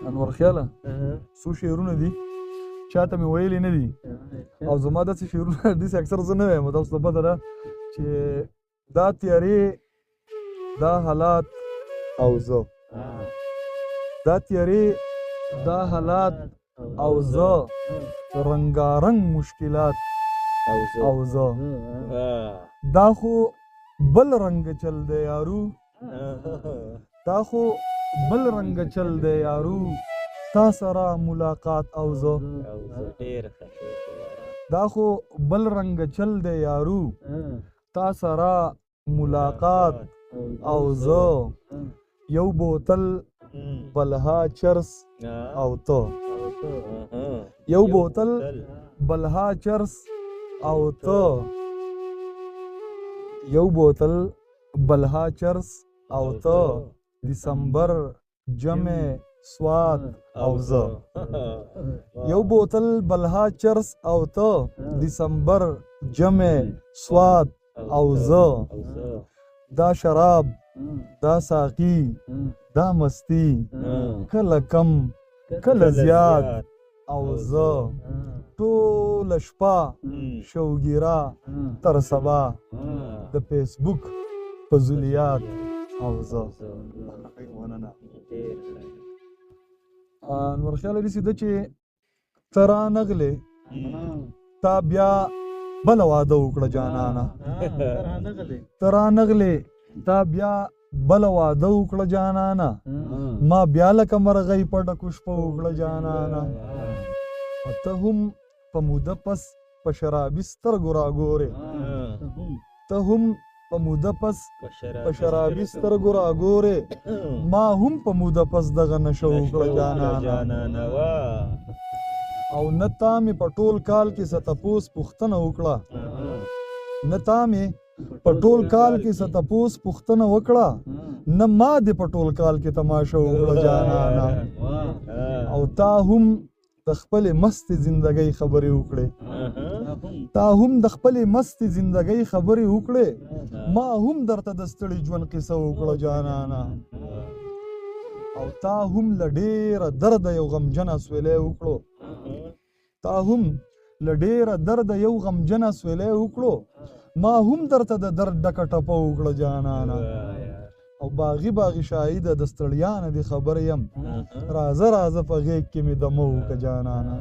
انور خیاله څو شعرونه دي چاته مې ویلي نه دي او زما داسې شعرونه داسې اکثر زه نه وایم تاسو ته پته ده چې دا تیارې دا حالات او زه دا تیارې دا حالات او زه رنګارنګ مشکلات او زه دا خو بل رنګ چل دی یارو دا خو بل رنګ چل دی یارو تا سره ملاقات او زه دا خو بل رنګ چل دی یارو تا سره ملاقات او زه یو بوتل بلها چرس او ته یو بوتل بلها چرس او ته یو بوتل بلها چرس او ته دسمبر جمع سواد او زه یو بوتل بلها چرس او ته دسمبر جمع سواد او زه دا شراب دا ساقی دا مستی کله کم کله زیات او زه ټوله شپه شوګیره تر سبا د فیسبوک فضولیات او زه انور خیاله داسې ده چې ته رانغلې تا بیا بله واده وکړه جانانه ته رانغلې تا بیا بله واده وکړه جانانه ما بیا لکه مرغۍ په ډکو شپه وکړه جانانه ته هم په موده پس په شرابي سترګو راګورې ته هم په موده پس په شرابي سترګو راګورې ما هم په موده پس دغه نشه وکړه جانانه او نه تا مې په ټول کال کې څه تپوس پوښتنه وکړه نه تا مې په ټول کال کې څه تپوس پوښتنه وکړه نه ما دې په ټول کال کې تماشه وکړه جانانه او تا هم د خپلې مستې زندګۍ خبرې وکړې تا هم د خپلې مستې زندګۍ خبرې وکړې ما هم درته د ستړي ژوند قصه وکړه جانانه او تا هم له ډېره درده یو غمجنه سویلی وکړو تا هم له ډېره درده یو غمجنه سویلی وکړو ما هم درته د درد ډکه ټپه وکړه جانانه او باغي باغي شاهده د ستړیا نه دې خبر یم راځه راځه په غېږ کې مې دمه وکړه جانانه